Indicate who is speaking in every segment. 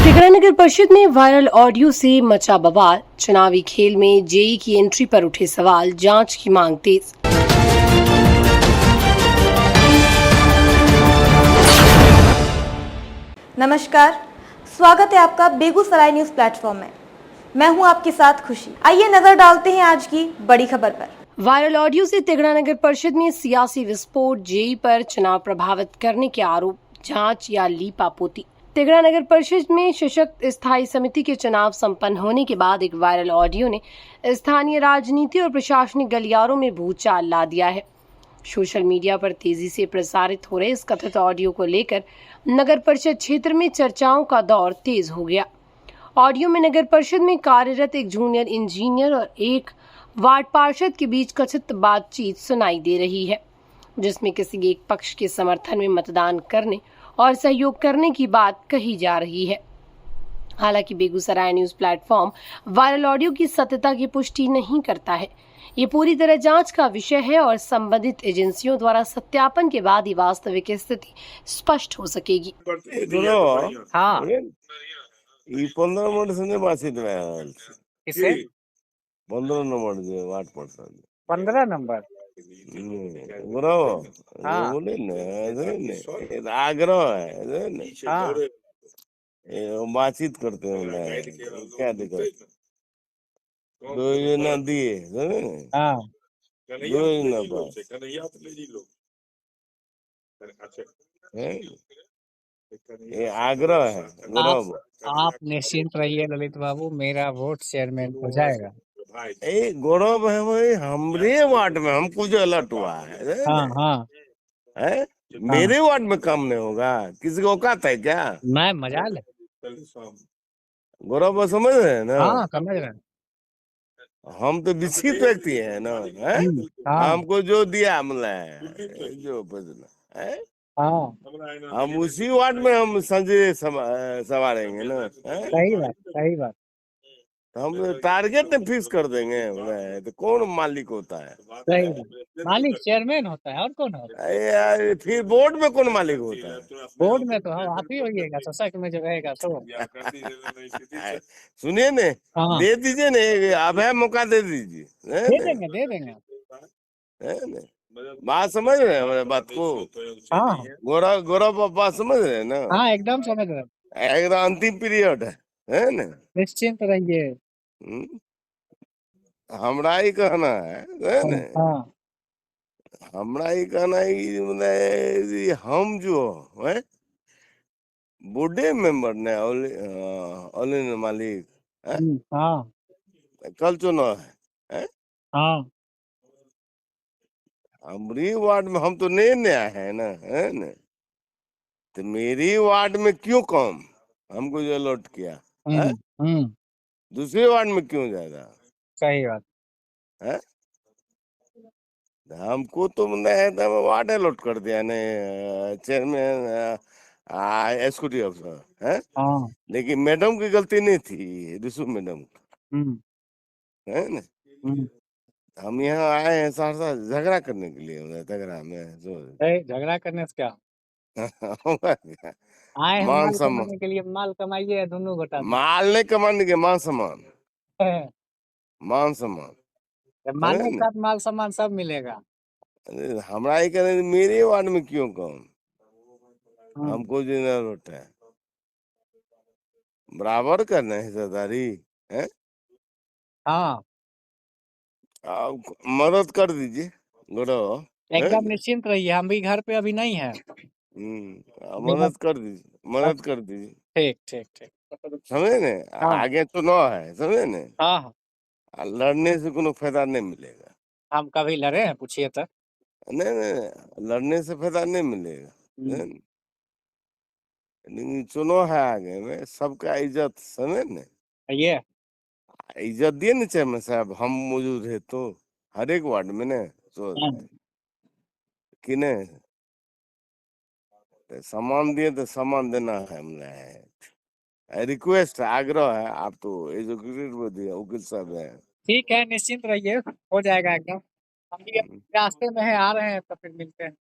Speaker 1: टिकरा नगर परिषद में viral audio से मचा बवाल। चुनावी खेल में जेई की एंट्री पर उठे सवाल, जांच की मांग तेज।
Speaker 2: नमस्कार, स्वागत है आपका बेगूसराय न्यूज प्लेटफॉर्म में। मैं हूं आपके साथ खुशी। आइए नजर डालते हैं आज की बड़ी खबर पर।
Speaker 1: वायरल ऑडियो से तिगड़ा नगर परिषद में सियासी विस्फोट, जेई पर चुनाव प्रभावित करने के आरोप, जांच या लीपापोती। तिगड़ा नगर परिषद में सशक्त स्थायी समिति के चुनाव संपन्न होने के बाद एक वायरल ऑडियो ने स्थानीय राजनीति और प्रशासनिक गलियारों में भूचाल ला दिया है। सोशल मीडिया पर तेजी से प्रसारित हो रहे इस कथित ऑडियो को लेकर नगर परिषद क्षेत्र में चर्चाओं का दौर तेज हो गया। ऑडियो में नगर परिषद में कार्यरत एक जूनियर इंजीनियर और एक वार्ड पार्षद के बीच कथित बातचीत सुनाई दे रही है, जिसमें किसी एक पक्ष के समर्थन में मतदान करने और सहयोग करने की बात कही जा रही है। हालांकि Begusarai news platform viral audio की सत्यता की पुष्टि नहीं करता है। ये पूरी तरह जांच का विषय है और संबंधित एजेंसियों द्वारा सत्यापन के बाद ही वास्तविक स्थिति स्पष्ट हो सकेगी।
Speaker 3: हाँ
Speaker 4: ಈ 15 ವರ್ಷದಿಂದ ಮಾಡಿಸಿದ್ವಿ
Speaker 3: किसे
Speaker 4: 15 नंबर वाट पड़ता
Speaker 3: 15 नंबर
Speaker 4: बराबर
Speaker 3: हाँ
Speaker 4: बोले ना आग्रह है
Speaker 3: हाँ
Speaker 4: बातचीत करते हैं क्या दिक्कत दो योजना दिए
Speaker 3: हाँ
Speaker 4: दो योजना पर ये आग्रह है
Speaker 3: आप
Speaker 4: गौरव
Speaker 3: आप निश्चिंत रहिए ललित बाबू, मेरा वोट चेयरमैन हो जाएगा।
Speaker 4: गौरव है वही हमरे वार्ड में हमको जो अलर्ट हुआ है
Speaker 3: हाँ हाँ
Speaker 4: है
Speaker 3: हाँ
Speaker 4: मेरे वार्ड में काम नहीं होगा, किसी को औकात है क्या?
Speaker 3: मैं मजाल है।
Speaker 4: गौरव बात समझ रहे हैं ना?
Speaker 3: हाँ समझ रहे हैं।
Speaker 4: हम तो विकसित व्यक्ति है ना, है?
Speaker 3: हाँ
Speaker 4: हमको जो दिया मतलब जो बदला है,
Speaker 3: हाँ
Speaker 4: हम उसी वार्ड में हम संजय संवारेंगे ना, है?
Speaker 3: सही बात सही बात।
Speaker 4: तो हम टारगेट फिक्स कर देंगे तो कौन मालिक होता है?
Speaker 3: सही बात, मालिक चेयरमैन होता है और कौन होता है?
Speaker 4: अरे यार फिर बोर्ड में कौन मालिक होता है?
Speaker 3: बोर्ड में तो हम आप ही होइएगा, सशक्त में जो रहेगा तो।
Speaker 4: सुनिए ने,
Speaker 3: हाँ
Speaker 4: दे दीजिए ने, अब है मौका दे दीजिए, है
Speaker 3: दे
Speaker 4: ने?
Speaker 3: देंगे दे देंगे।
Speaker 4: है ने? बात समझ रहे हैं हमारे बात को?
Speaker 3: हाँ
Speaker 4: गोरा बात समझ रहे हैं ना?
Speaker 3: हाँ एकदम समझ रहे हैं।
Speaker 4: एकदम अंतिम पीरियड है ना?
Speaker 3: निश्चिंत रहिए।
Speaker 4: हम्म, हमरा ही कहना है
Speaker 3: हाँ
Speaker 4: ना?
Speaker 3: हाँ
Speaker 4: हमरा ही कहना है कि मतलब ये हम जो है बूढ़े मेंबर ने ओली मालिक है,
Speaker 3: हाँ
Speaker 4: कल चुनाव है?
Speaker 3: हाँ
Speaker 4: हमारी वार्ड में हम तो नए नया है ना, है ना? तो मेरी वार्ड में क्यों कम हमको जो अलॉट किया है,
Speaker 3: हम्म
Speaker 4: दूसरे वार्ड में क्यों ज्यादा
Speaker 3: सही बात।
Speaker 4: है? हमको तो मतलब वार्ड अलॉट कर दिया ने चेयरमैन एसक्यूटिव अफसर है,
Speaker 3: हाँ
Speaker 4: लेकिन मैडम की गलती नहीं थी, रिशु मैडम
Speaker 3: हम्म
Speaker 4: है ना?
Speaker 3: हम्म
Speaker 4: हम यहाँ आए हैं सहरसा झगड़ा करने के लिए, झगड़ा में जो
Speaker 3: झगड़ा करने से क्या
Speaker 4: होगा क्या?
Speaker 3: आए हैं?
Speaker 4: मान
Speaker 3: माल
Speaker 4: सम्मान,
Speaker 3: कमाने के लिए माल कमाइए दोनों गोटा में।
Speaker 4: माल नहीं कमाने के, मान सम्मान, मान सम्मान
Speaker 3: जब
Speaker 4: है
Speaker 3: माल के
Speaker 4: ना?
Speaker 3: साथ माल सामान सब मिलेगा।
Speaker 4: अरे हमरा ही कहने मेरे वार्ड में क्यों कम
Speaker 3: हम्म
Speaker 4: हमको जो जरूरत है बराबर करना है हिस्सेदारी है,
Speaker 3: हाँ
Speaker 4: आप मदद कर दीजिए गौरव है
Speaker 3: एकदम
Speaker 4: ना?
Speaker 3: निश्चिंत रहिए, हम भी घर पे अभी नहीं है।
Speaker 4: आप
Speaker 3: मेरा
Speaker 4: मदद कर दीजिए, मदद कर दीजिए,
Speaker 3: ठीक ठीक ठीक।
Speaker 4: समझे ने?
Speaker 3: हाँ
Speaker 4: आगे चुनाव है, समझे ने?
Speaker 3: हाँ हाँ
Speaker 4: लड़ने से कोनो फायदा नहीं मिलेगा,
Speaker 3: हम कभी लड़े हैं पूछिए तो।
Speaker 4: नहीं नहीं, लड़ने से फायदा नहीं मिलेगा, है ना? लेकिन चुनाव है आगे में, सबका इज्जत समझे ने?
Speaker 3: ये
Speaker 4: इज्जत दिए ना चेयरमैन साहब, हम मौजूद है तो हर एक वार्ड में ना, तो
Speaker 3: हाँ,
Speaker 4: कि नहीं तो सामान दिए तो सामान देना है हमने, रिक्वेस्ट है, आग्रह है, आप तो एजुकेटेड दिए वकील साहब है।
Speaker 3: ठीक है निश्चिंत रहिए, हो जाएगा एकदम। हम भी अभी रास्ते में है, आ रहे हैं तो फिर मिलते हैं।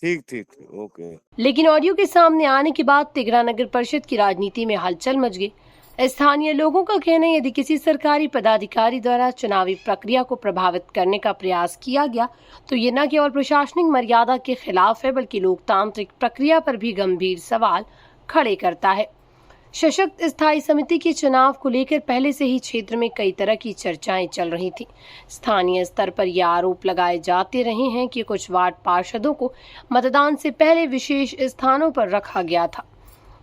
Speaker 4: ठीक ठीक ठीक, ओके।
Speaker 1: लेकिन ऑडियो के सामने आने के बाद तिगरा नगर परिषद की राजनीति में हलचल मच गई। स्थानीय लोगों का कहना है यदि किसी सरकारी पदाधिकारी द्वारा चुनावी प्रक्रिया को प्रभावित करने का प्रयास किया गया तो ये न केवल प्रशासनिक मर्यादा के खिलाफ है बल्कि लोकतांत्रिक प्रक्रिया पर भी गंभीर सवाल खड़े करता है। सशक्त स्थायी समिति के चुनाव को लेकर पहले से ही क्षेत्र में कई तरह की चर्चाएं चल रही थी। स्थानीय स्तर पर यह आरोप लगाए जाते रहे हैं कि कुछ वार्ड पार्षदों को मतदान से पहले विशेष स्थानों पर रखा गया था।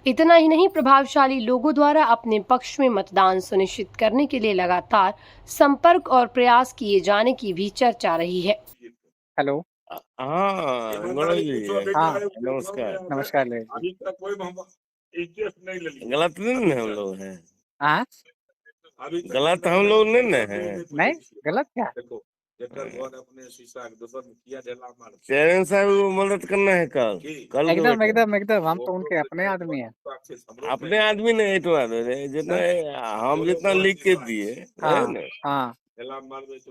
Speaker 1: इतना ही नहीं, प्रभावशाली लोगों द्वारा अपने पक्ष में मतदान सुनिश्चित करने के लिए लगातार संपर्क और प्रयास किए जाने की भी चर्चा रही है।
Speaker 3: हेलो।
Speaker 4: हाँ गौरव जी,
Speaker 3: हाँ
Speaker 4: नमस्कार।
Speaker 3: नमस्कार ले
Speaker 5: अभी तक कोई इंटरेस्ट नहीं ले लिया।
Speaker 4: गलत नहीं ना हम लोग हैं?
Speaker 3: हाँ
Speaker 5: अभी तक
Speaker 4: गलत हम लोग नहीं ना है?
Speaker 3: नहीं गलत क्या?
Speaker 5: देखो जेकर घर अपने शीशा के दोसर में किया जला मार
Speaker 4: चेयरमैन साहब को मदद करना है कल कल को
Speaker 3: एकदम
Speaker 4: बैठे।
Speaker 3: एकदम एकदम हम तो उनके अपने आदमी हैं।
Speaker 4: अपने आदमी ने एक बात है, जितना हम जितना लिख के दिए है
Speaker 3: हाँ
Speaker 4: ना,
Speaker 3: हाँ
Speaker 5: जला मार दे तो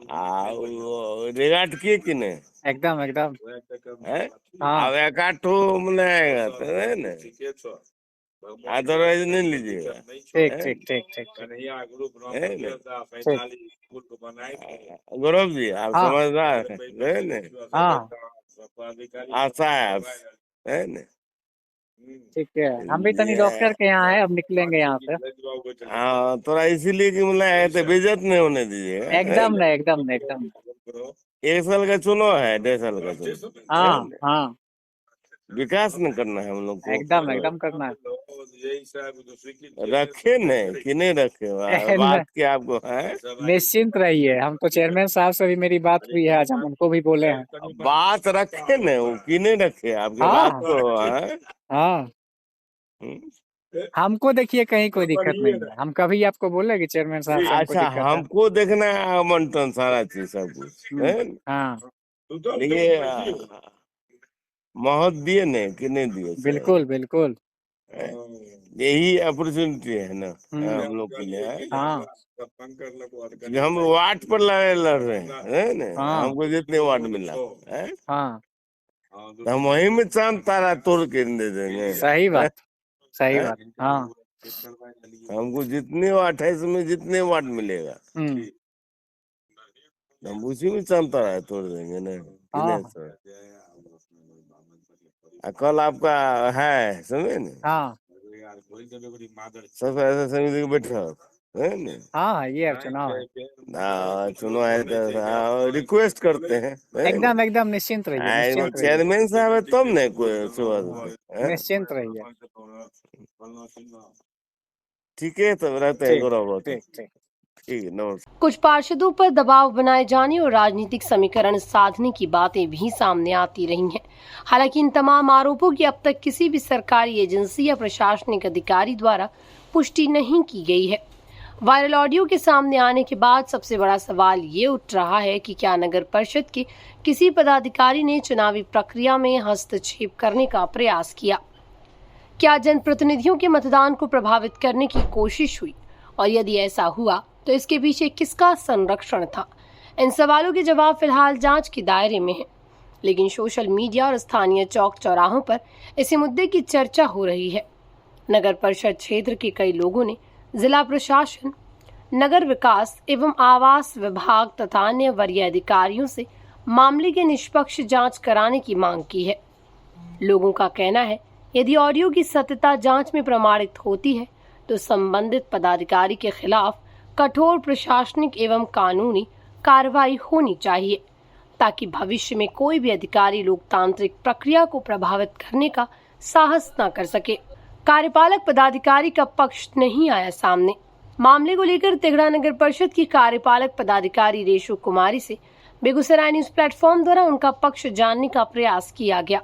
Speaker 4: वो रिगार्ड किए कि नहीं
Speaker 3: एकदम एकदम
Speaker 4: है?
Speaker 3: हाँ
Speaker 4: अब एक आध ठो मिलाएगा तो है ना, अदरवाइज नहीं लीजिएगा।
Speaker 3: ठीक ठीक ठीक ठीक
Speaker 5: कन्हैया ग्रुप
Speaker 4: है ना?
Speaker 5: 45 ग्रुप बनाए
Speaker 4: गौरव जी आप
Speaker 3: हाँ।
Speaker 4: समझदार है ना,
Speaker 3: हाँ
Speaker 4: आशा है आप, है ना?
Speaker 3: ठीक है, हम भी तनी डॉक्टर के यहाँ है, अब निकलेंगे यहाँ से।
Speaker 4: हाँ थोड़ा इसीलिए कि मिलाया तो बेइज्जत नहीं होने दीजिएगा। है
Speaker 3: एकदम
Speaker 4: ना?
Speaker 3: नहीं एकदम नहीं एकदम नहीं।
Speaker 4: 1 साल का चुनाव है, 1.5 साल का चुनाव,
Speaker 3: हाँ हाँ
Speaker 4: विकास न करना है हम लोग को।
Speaker 3: एकदम एकदम करना है।
Speaker 4: रखे नहीं कि नहीं रखे, बात की आपको है?
Speaker 3: निश्चिंत रहिए, हम तो चेयरमैन साहब से भी मेरी बात हुई है, आज हम उनको भी बोले हैं।
Speaker 4: बात रखे नहीं वो कि नहीं रखे, आपकी
Speaker 3: हाँ।
Speaker 4: बात तो है।
Speaker 3: हाँ हमको देखिए कहीं कोई दिक्कत नहीं है, हम कभी आपको बोले कि चेयरमैन साहब से हमको
Speaker 4: अच्छा
Speaker 3: दिक्कत है।
Speaker 4: हमको देखना है मंटन सारा चीज सब कुछ है ना?
Speaker 3: हाँ
Speaker 4: देखिए मौत दिए नहीं कि नहीं दिए सर?
Speaker 3: बिल्कुल बिल्कुल
Speaker 4: यही अपॉर्चुनिटी है ना हम लोग के लिए, है?
Speaker 3: हाँ
Speaker 4: कि हम वार्ड पर लड़ रहे हैं ना,
Speaker 3: हाँ।
Speaker 4: हमको जितने वार्ड मिला है
Speaker 3: हाँ
Speaker 4: तो हम वहीं में चांद तारा तोड़ के दे देंगे।
Speaker 3: सही बात सही
Speaker 4: हैं?
Speaker 3: बात हाँ
Speaker 4: हमको जितने 28 में जितने वार्ड मिलेगा हम उसी में चांद तारा तोड़ देंगे ना कि
Speaker 3: हाँ।
Speaker 4: नहीं सर? कल आपका है समझे ना,
Speaker 3: हाँ
Speaker 4: सब ऐसा समिति के बैठा है ना,
Speaker 3: हाँ ये अब चुनाव है,
Speaker 4: चुनाव है तो रिक्वेस्ट करते हैं, है ना?
Speaker 3: एकदम एकदम निश्चिंत रहिए निश्चिंत रहिए
Speaker 4: चेयरमैन साहब है तब नहीं कोई सुबह, हैं?
Speaker 3: निश्चिंत रहिए।
Speaker 4: ठीक है तब रहते हैं
Speaker 3: ठीक
Speaker 4: गौरव,
Speaker 3: ठीक ठीक
Speaker 4: ठीक है नमस्कार।
Speaker 1: कुछ पार्षदों पर दबाव बनाए जाने और राजनीतिक समीकरण साधने की बातें भी सामने आती रही हैं। हालांकि इन तमाम आरोपों की अब तक किसी भी सरकारी एजेंसी या प्रशासनिक अधिकारी द्वारा पुष्टि नहीं की गई है। वायरल ऑडियो के सामने आने के बाद सबसे बड़ा सवाल ये उठ रहा है कि क्या नगर परिषद के किसी पदाधिकारी ने चुनावी प्रक्रिया में हस्तक्षेप करने का प्रयास किया? क्या जनप्रतिनिधियों के मतदान को प्रभावित करने की कोशिश हुई, और यदि ऐसा हुआ तो इसके पीछे किसका संरक्षण था? इन सवालों के जवाब फिलहाल जांच के दायरे में हैं, लेकिन सोशल मीडिया और स्थानीय चौक चौराहों पर इसी मुद्दे की चर्चा हो रही है। नगर परिषद क्षेत्र के कई लोगों ने जिला प्रशासन, नगर विकास एवं आवास विभाग तथा अन्य वरीय अधिकारियों से मामले की निष्पक्ष जांच कराने की मांग की है। लोगों का कहना है यदि ऑडियो की सत्यता जांच में प्रमाणित होती है तो संबंधित पदाधिकारी के खिलाफ कठोर प्रशासनिक एवं कानूनी कार्रवाई होनी चाहिए, ताकि भविष्य में कोई भी अधिकारी लोकतांत्रिक प्रक्रिया को प्रभावित करने का साहस न कर सके। कार्यपालक पदाधिकारी का पक्ष नहीं आया सामने। मामले को लेकर तिगड़ा नगर परिषद की कार्यपालक पदाधिकारी रेशु कुमारी से बेगूसराय न्यूज प्लेटफॉर्म द्वारा उनका पक्ष जानने का प्रयास किया गया,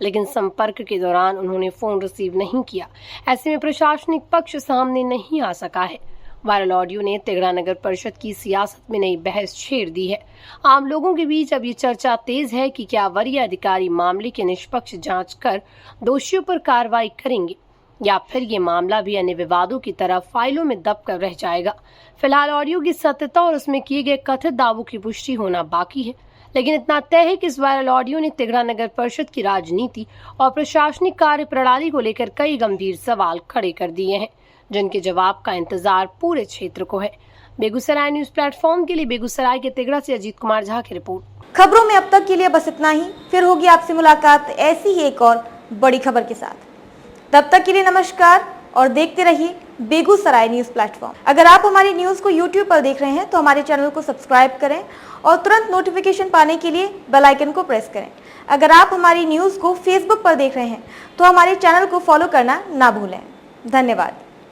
Speaker 1: लेकिन संपर्क के दौरान उन्होंने फोन रिसीव नहीं किया। ऐसे में प्रशासनिक पक्ष सामने नहीं आ सका है। वायरल ऑडियो ने तिगड़ा नगर परिषद की सियासत में नई बहस छेड़ दी है। आम लोगों के बीच अब ये चर्चा तेज है कि क्या वरीय अधिकारी मामले की निष्पक्ष जांच कर दोषियों पर कार्रवाई करेंगे, या फिर ये मामला भी अन्य विवादों की तरह फाइलों में दब कर रह जाएगा। फिलहाल ऑडियो की सत्यता और उसमें किए गए कथित दावों की पुष्टि होना बाकी है, लेकिन इतना तय है कि इस वायरल ऑडियो ने तिगड़ा नगर परिषद की राजनीति और प्रशासनिक कार्य प्रणाली को लेकर कई गंभीर सवाल खड़े कर दिए हैं, जिनके जवाब का इंतजार पूरे क्षेत्र को है। बेगूसराय न्यूज प्लेटफॉर्म के लिए बेगूसराय के तिगड़ा से अजीत कुमार झा की रिपोर्ट।
Speaker 2: खबरों में अब तक के लिए बस इतना ही। फिर होगी आपसे मुलाकात ऐसी ही एक और बड़ी खबर के साथ। तब तक के लिए नमस्कार और देखते रहिए बेगूसराय न्यूज प्लेटफॉर्म। अगर आप हमारी न्यूज को YouTube पर देख रहे हैं तो हमारे चैनल को सब्सक्राइब करें और तुरंत नोटिफिकेशन पाने के लिए बेल आइकन को प्रेस करें। अगर आप हमारी न्यूज को Facebook पर देख रहे हैं तो हमारे चैनल को फॉलो करना ना भूलें। धन्यवाद।